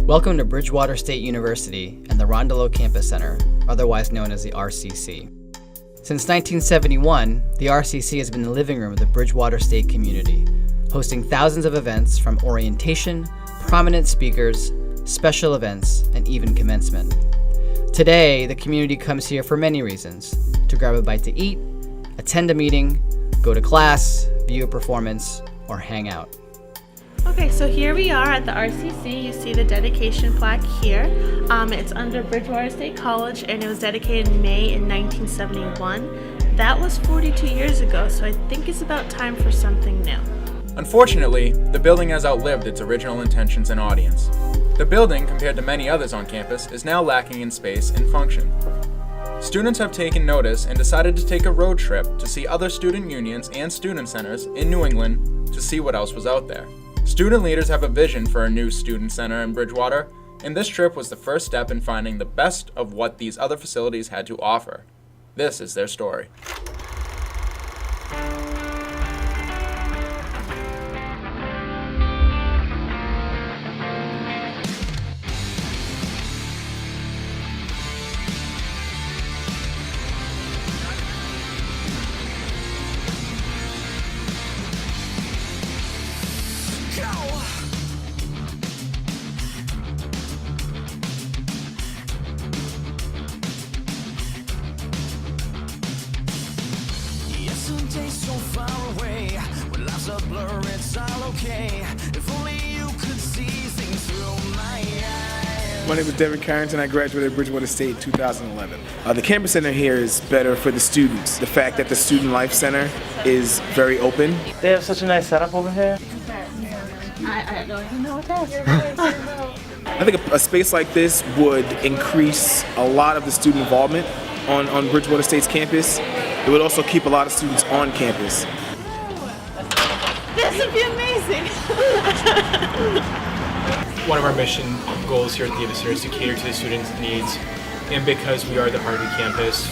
Welcome to Bridgewater State University and the Rondileau Campus Center, otherwise known as the RCC. Since 1971, the RCC has been the living room of the Bridgewater State community, hosting thousands of events from orientation, prominent speakers, special events, and even commencement. Today, the community comes here for many reasons: to grab a bite to eat, attend a meeting, go to class, view a performance, or hang out. Okay, so here we are at the RCC. You see the dedication plaque here. It's under Bridgewater State College, and it was dedicated in May in 1971. That was 42 years ago, so I think it's about time for something new. Unfortunately, the building has outlived its original intentions and audience. The building, compared to many others on campus, is now lacking in space and function. Students have taken notice and decided to take a road trip to see other student unions and student centers in New England to see what else was out there. Student leaders have a vision for a new student center in Bridgewater, and this trip was the first step in finding the best of what these other facilities had to offer. This is their story. Yesterday's so far away, when life's a blur, it's all okay. If only you could see things through my eyes. My name is Devin Carrington. I graduated at Bridgewater State in 2011. The campus center here is better for the students. The fact that the Student Life Center is very open. They have such a nice setup over here. I don't even know what that is. I think a space like this would increase a lot of the student involvement on Bridgewater State's campus. It would also keep a lot of students on campus. This would be amazing. One of our mission goals here at the campus is to cater to the students' needs, and because we are the heart of the campus.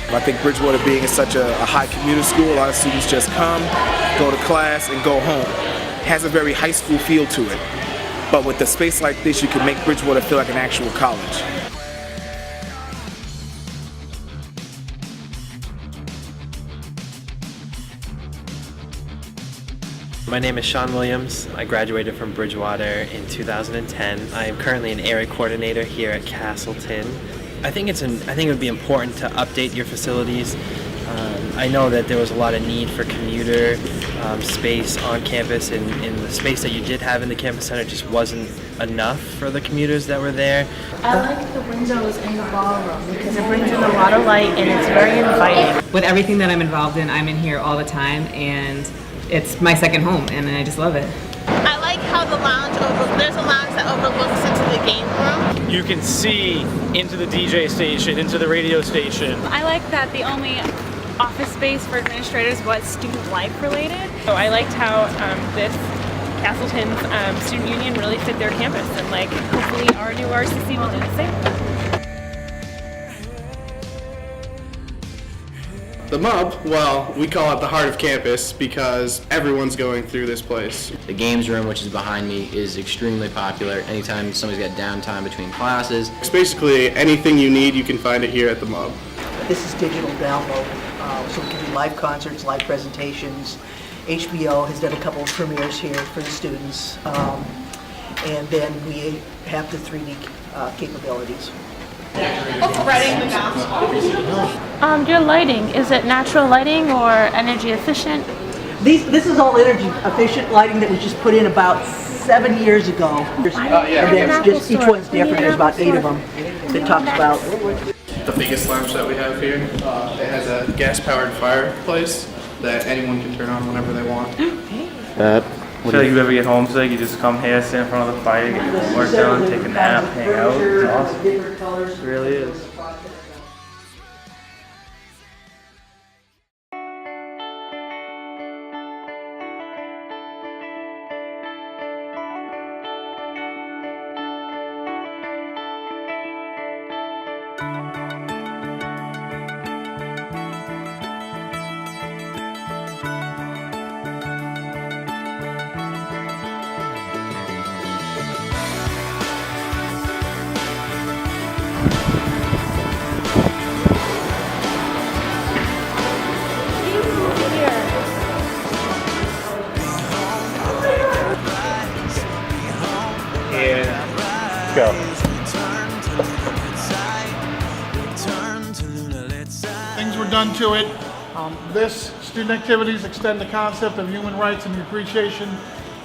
I think Bridgewater being such a high commuter school, a lot of students just come, go to class, and go home. It has a very high school feel to it. But with a space like this, you can make Bridgewater feel like an actual college. My name is Sean Williams. I graduated from Bridgewater in 2010. I am currently an area coordinator here at Castleton. I think it would be important to update your facilities. I know that there was a lot of need for commuter space on campus, and the space that you did have in the campus center just wasn't enough for the commuters that were there. I like the windows in the ballroom because it brings in a lot of light and it's very inviting. With everything that I'm involved in, I'm in here all the time, and it's my second home, and I just love it. I like how the there's a lounge that overlooks into the game room. You can see into the DJ station, into the radio station. I like that the only office space for administrators was student life related. So I liked how this Castleton's student union really fit their campus, and hopefully our new RCC will do the same. The MUB, well, we call it the heart of campus because everyone's going through this place. The games room, which is behind me, is extremely popular. Anytime somebody's got downtime between classes. It's basically anything you need, you can find it here at the MUB. This is digital download, so we can do live concerts, live presentations. HBO has done a couple of premieres here for the students, and then we have the 3D capabilities. Spreading the gospel. Your lighting, is it natural lighting or energy efficient? This is all energy efficient lighting that was just put in about 7 years ago. And then it's just each one's different. There's about 8 of them that talks about. The biggest lounge that we have here, it has a gas-powered fireplace that anyone can turn on whenever they want. I feel like you ever get homesick, you just come here, sit in front of the fire, get your homework done, take a nap, hang out. It's awesome. It really is. in. Go. Things were done to it. This student activities extend the concept of human rights and the appreciation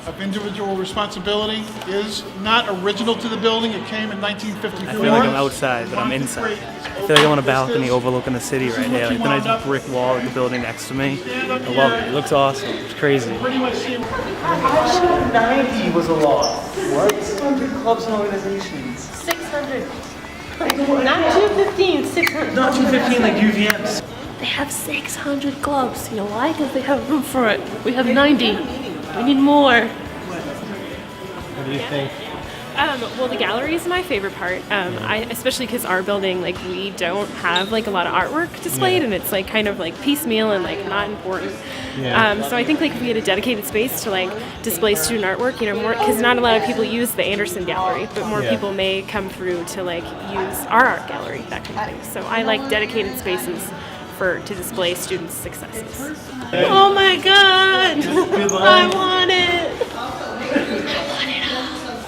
of individual responsibility. Is not original to the building. It came in 1954. I feel like I'm outside, but I'm inside. I feel like I'm on a balcony overlooking the city right here. Like the nice brick wall of the building next to me. I love it. It looks awesome. It's crazy. 90 was a lot. What? 600 clubs and organizations. 600. Not 215, 600. Not 215 like UVM's. They have 600 clubs. You know why? Because they have room for it. We have 90. We need more. What do you think? Well, the gallery is my favorite part. Especially because our building, like, we don't have like a lot of artwork displayed, and it's like kind of like piecemeal and like not important. So I think like if we had a dedicated space to like display student artwork, you know, more, because not a lot of people use the Anderson Gallery, but more people may come through to like use our art gallery, that kind of thing. So I like dedicated spaces to display students' successes. Oh my God! I want it!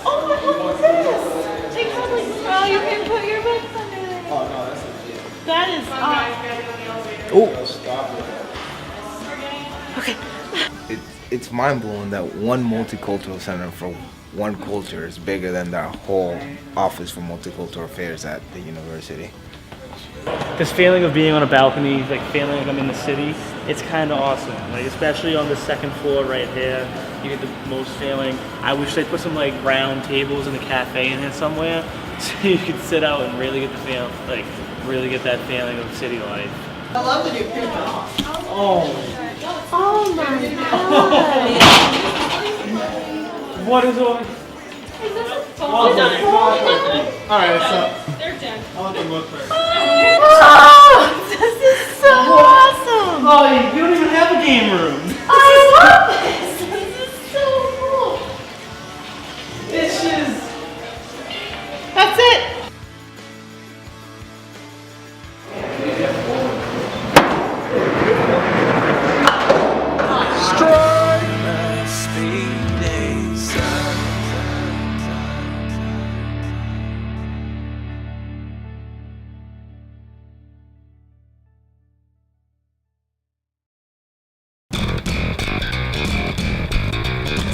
Oh, what's this? Take something. Oh, you can put your books under there. Oh, no, that's legit. That is awesome. Okay. It's mind-blowing that one multicultural center for one culture is bigger than the whole office for multicultural affairs at the university. This feeling of being on a balcony, like feeling like I'm in the city, it's kind of awesome. Like especially on the second floor right here, you get the most feeling. I wish they put some like round tables in the cafe in here somewhere, so you could sit out and really get the feel, like really get that feeling of city life. I love the new picture. Oh my God! What is all? Alright, so They're done. I'll let them look first. Oh, this is so awesome! Oh, you don't even have a game room. I love this! This is so cool! Dishes. That's it!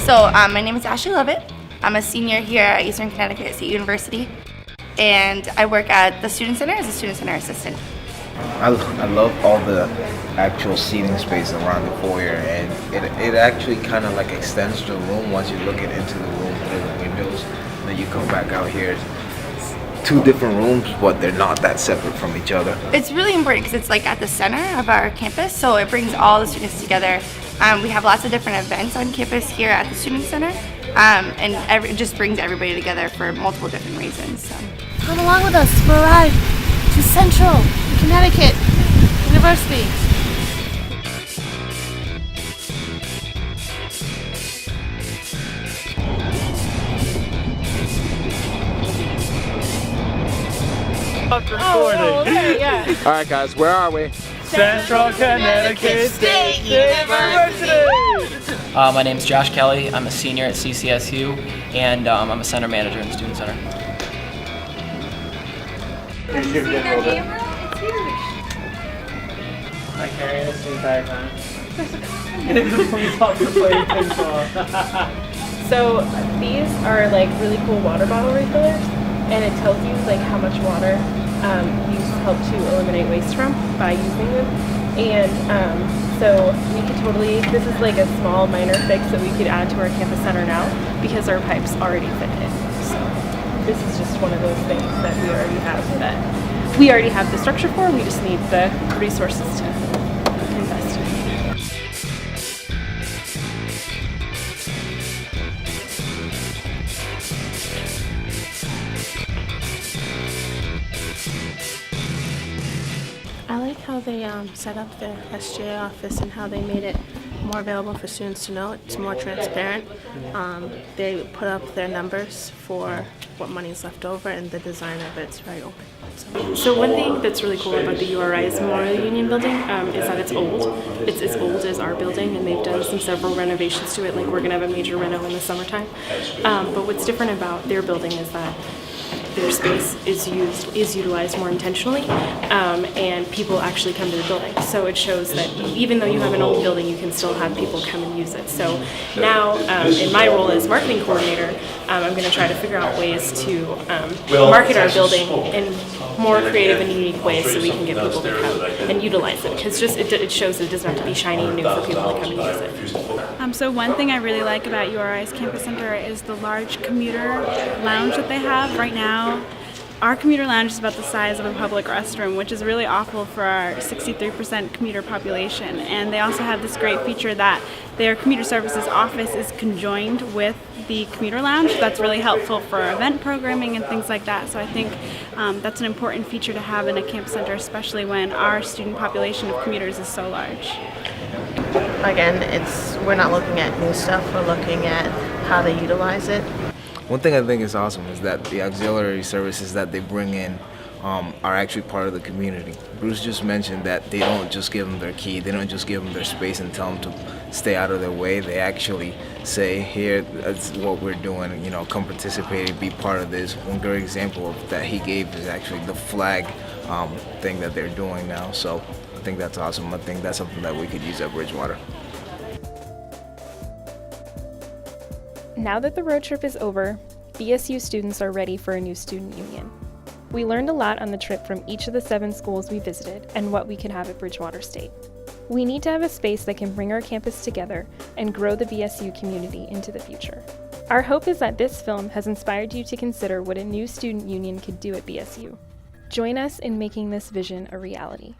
So my name is Ashley Lovett. I'm a senior here at Eastern Connecticut State University, and I work at the Student Center as a Student Center assistant. I love all the actual seating space around the foyer, and it actually kind of like extends the room once you're looking into the room through the windows. And then you come back out here. It's two different rooms, but they're not that separate from each other. It's really important because it's like at the center of our campus, so it brings all the students together. We have lots of different events on campus here at the Student Center, and it just brings everybody together for multiple different reasons. So. Come along with us for a ride to Central Connecticut University. All right, guys, where are we? Central Connecticut State University! My name's Josh Kelly. I'm a senior at CCSU, and I'm a center manager in the Student Center. I carry this the entire time. So these are like really cool water bottle refillers, and it tells you like how much water you help to eliminate waste from by using them. And so we could totally, this is like a small minor fix that we could add to our campus center now because our pipes already fit in. So this is just one of those things that we already have the structure for, we just need the resources to invest in. I like how they set up the SGA office and how they made it more available for students to know. It's more transparent. They put up their numbers for what money's left over, and the design of it's very open. So one thing that's really cool about the URI's Memorial Union building is that it's old. It's as old as our building, and they've done several renovations to it. Like, we're going to have a major reno in the summertime. But what's different about their building is that their space is utilized more intentionally, and people actually come to the building. So it shows that even though you have an old building, you can still have people come and use it. So now, in my role as marketing coordinator, I'm going to try to figure out ways to market our building in more creative and unique ways so we can get people to come and utilize it. Because it shows that it doesn't have to be shiny and new for people to come and use it. So one thing I really like about URI's Campus Center is the large commuter lounge that they have right now. Our commuter lounge is about the size of a public restroom, which is really awful for our 63% commuter population. And they also have this great feature that their commuter services office is conjoined with the commuter lounge. That's really helpful for event programming and things like that. So I think that's an important feature to have in a campus center, especially when our student population of commuters is so large. Again, we're not looking at new stuff, we're looking at how they utilize it. One thing I think is awesome is that the auxiliary services that they bring in are actually part of the community. Bruce just mentioned that they don't just give them their key, they don't just give them their space and tell them to stay out of their way. They actually say, here, that's what we're doing, you know, come participate, be part of this. One great example that he gave is actually the flag thing that they're doing now. So I think that's awesome. I think that's something that we could use at Bridgewater. Now that the road trip is over, BSU students are ready for a new student union. We learned a lot on the trip from each of the 7 schools we visited and what we can have at Bridgewater State. We need to have a space that can bring our campus together and grow the BSU community into the future. Our hope is that this film has inspired you to consider what a new student union could do at BSU. Join us in making this vision a reality.